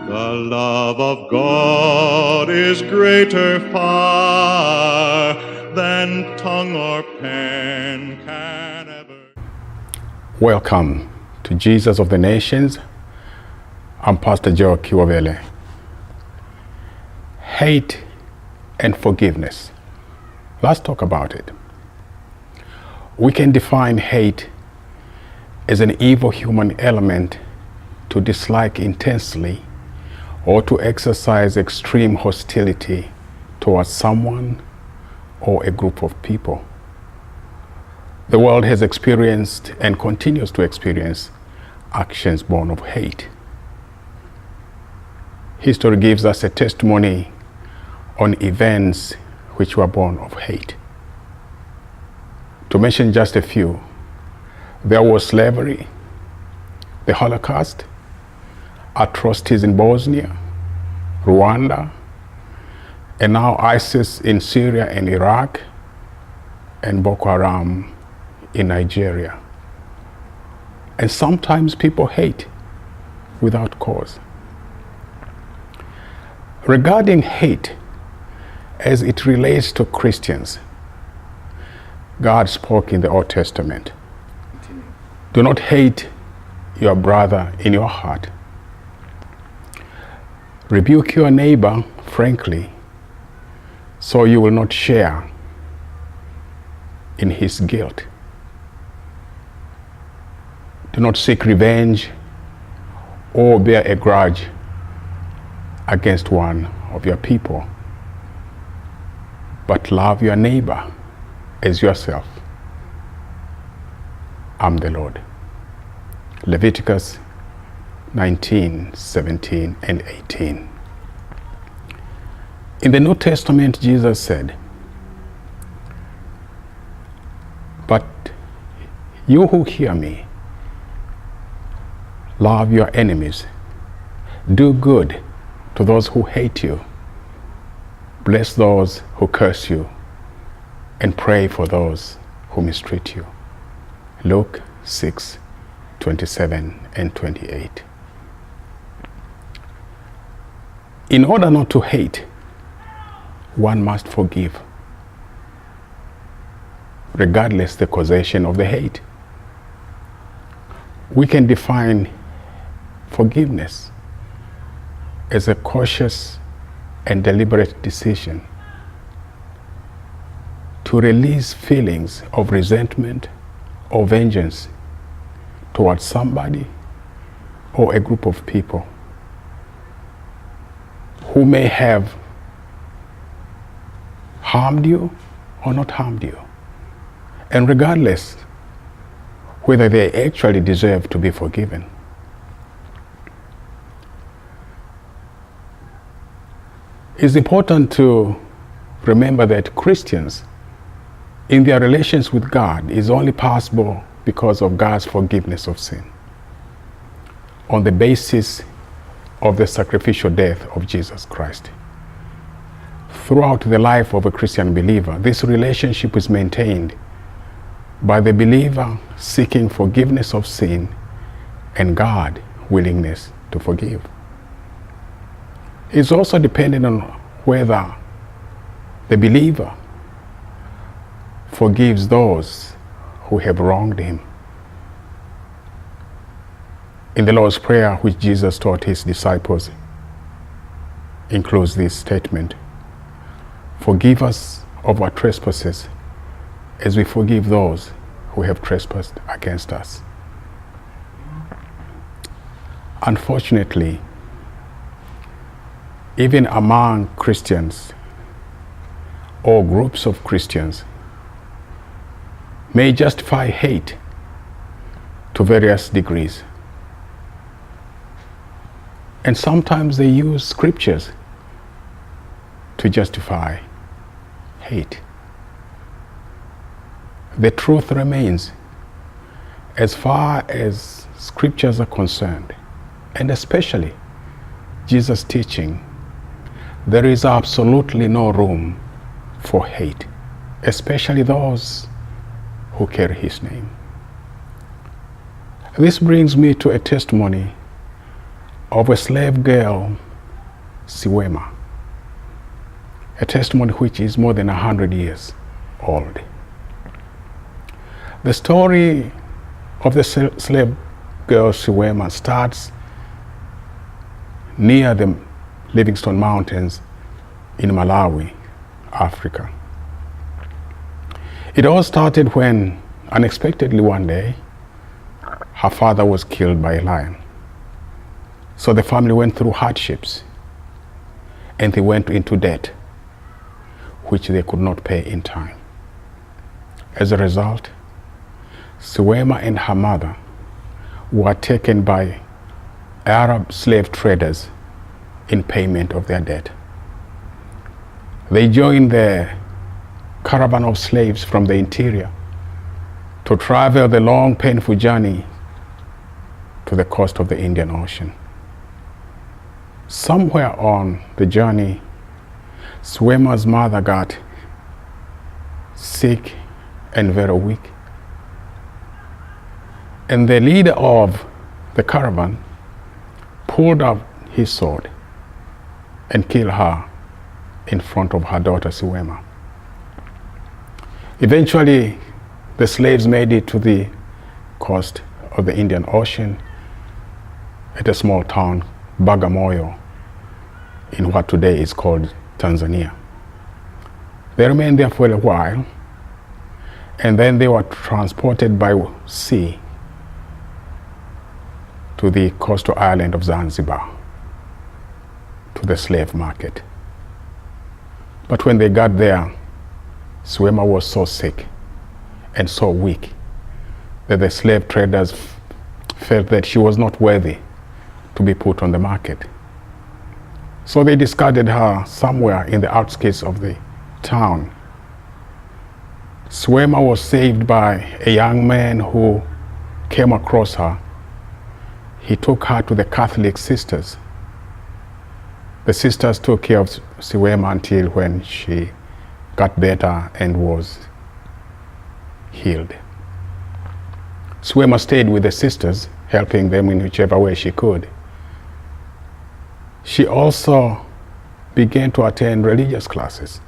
The love of God is greater far than tongue or pen can ever. Welcome to Jesus of the Nations. I'm Pastor Joe Kiwovele. Hate and forgiveness. Let's talk about it. We can define hate as an evil human element to dislike intensely or to exercise extreme hostility towards someone or a group of people. The world has experienced and continues to experience actions born of hate. History gives us a testimony on events which were born of hate. To mention just a few, there was slavery, the Holocaust, atrocities in Bosnia, Rwanda, and now ISIS in Syria and Iraq, and Boko Haram in Nigeria. And sometimes people hate without cause. Regarding hate, as it relates to Christians, God spoke in the Old Testament. Do not hate your brother in your heart. Rebuke your neighbor frankly, so you will not share in his guilt. Do not seek revenge or bear a grudge against one of your people, but love your neighbor as yourself. I'm the Lord. Leviticus 19, 17, and 18. In the New Testament, Jesus said, "But you who hear me, love your enemies, do good to those who hate you, bless those who curse you, and pray for those who mistreat you." Luke 6, 27 and 28. In order not to hate, one must forgive, regardless the causation of the hate. We can define forgiveness as a cautious and deliberate decision to release feelings of resentment or vengeance towards somebody or a group of people who may have harmed you or not harmed you, and regardless whether they actually deserve to be forgiven. It's important to remember that Christians, in their relations with God, is only possible because of God's forgiveness of sin, on the basis of the sacrificial death of Jesus Christ. Throughout the life of a Christian believer, this relationship is maintained by the believer seeking forgiveness of sin and God's willingness to forgive. It's also dependent on whether the believer forgives those who have wronged him. In the Lord's Prayer, which Jesus taught his disciples, includes this statement: "Forgive us of our trespasses as we forgive those who have trespassed against us." Unfortunately, even among Christians or groups of Christians may justify hate to various degrees. And sometimes they use scriptures to justify hate. The truth remains, as far as scriptures are concerned, and especially Jesus' teaching, there is absolutely no room for hate, especially those who carry his name. This brings me to a testimony of a slave girl, Kiwovele, a testimony which is more than 100 years old. The story of the slave girl Kiwovele starts near the Livingstone Mountains in Malawi, Africa. It all started when, unexpectedly one day, her father was killed by a lion. So the family went through hardships and they went into debt, which they could not pay in time. As a result, Kiwovele and her mother were taken by Arab slave traders in payment of their debt. They joined the caravan of slaves from the interior to travel the long, painful journey to the coast of the Indian Ocean. Somewhere on the journey, Kiwovele's mother got sick and very weak. And the leader of the caravan pulled out his sword and killed her in front of her daughter Kiwovele. Eventually, the slaves made it to the coast of the Indian Ocean at a small town, Bagamoyo, in what today is called Tanzania. They remained there for a while, and then they were transported by sea to the coastal island of Zanzibar, to the slave market. But when they got there, Kiwovele was so sick and so weak that the slave traders felt that she was not worthy to be put on the market. So they discarded her somewhere in the outskirts of the town. Kiwovele was saved by a young man who came across her. He took her to the Catholic sisters. The sisters took care of Kiwovele until when she got better and was healed. Kiwovele stayed with the sisters, helping them in whichever way she could. She also began to attend religious classes.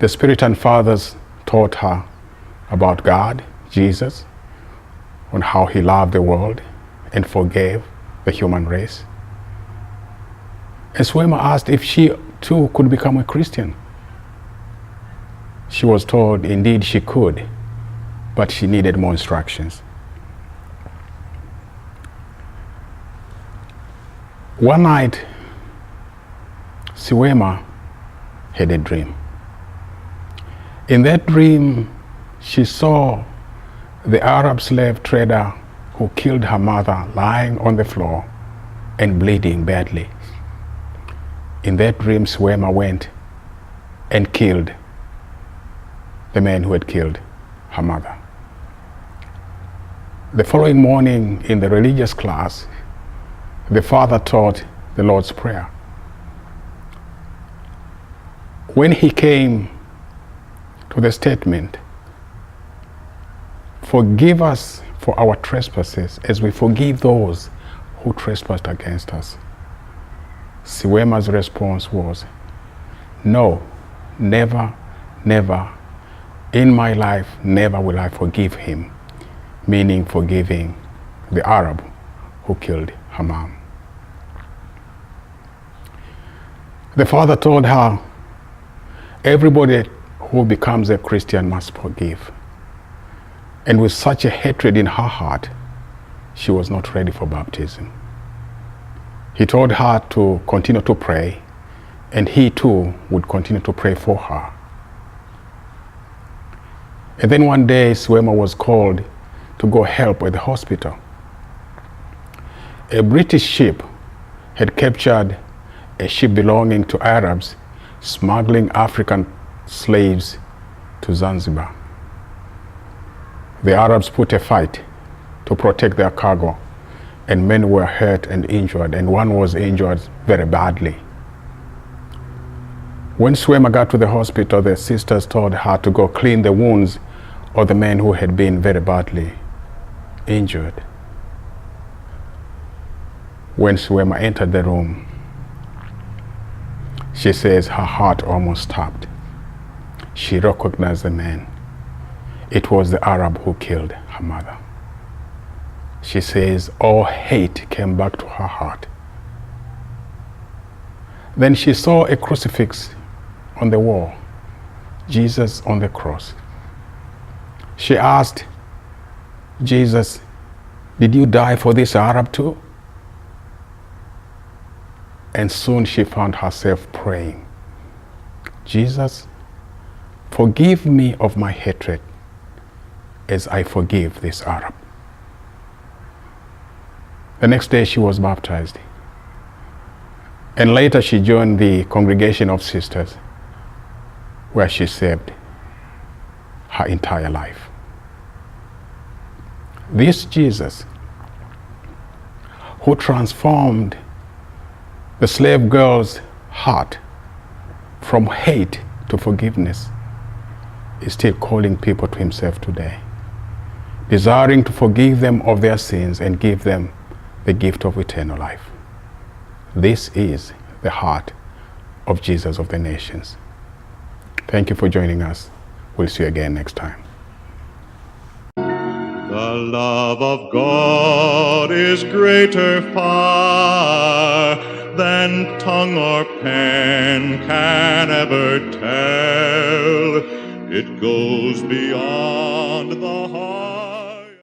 The Spiritan Fathers taught her about God, Jesus, on how he loved the world and forgave the human race. And Kiwovele asked if she too could become a Christian. She was told indeed she could, but she needed more instructions. One night, Kiwovele had a dream. In that dream, she saw the Arab slave trader who killed her mother lying on the floor and bleeding badly. In that dream, Kiwovele went and killed the man who had killed her mother. The following morning in the religious class, the father taught the Lord's Prayer. When he came to the statement, "Forgive us for our trespasses as we forgive those who trespassed against us," Kiwovele's response was, "No, never, never, in my life, never will I forgive him," meaning forgiving the Arab who killed her mom. The father told her, everybody who becomes a Christian must forgive. And with such a hatred in her heart, she was not ready for baptism. He told her to continue to pray, and he too would continue to pray for her. And then one day, Kiwovele was called to go help at the hospital. A British ship had captured a ship belonging to Arabs smuggling African slaves to Zanzibar. The Arabs put a fight to protect their cargo, and many were hurt and injured, and one was injured very badly. When Kiwovele got to the hospital, the sisters told her to go clean the wounds of the men who had been very badly injured. When Suema entered the room, she says her heart almost stopped. She recognized the man. It was the Arab who killed her mother. She says all hate came back to her heart. Then she saw a crucifix on the wall, Jesus on the cross. She asked Jesus, "Did you die for this Arab too?" And soon she found herself praying, "Jesus, forgive me of my hatred as I forgive this Arab." The next day she was baptized. And later she joined the congregation of sisters where she served her entire life. This Jesus, who transformed the slave girl's heart from hate to forgiveness, is still calling people to himself today, desiring to forgive them of their sins and give them the gift of eternal life. This is the heart of Jesus of the nations. Thank you for joining us. We'll see you again next time. The love of God is greater far than tongue or pen can ever tell. It goes beyond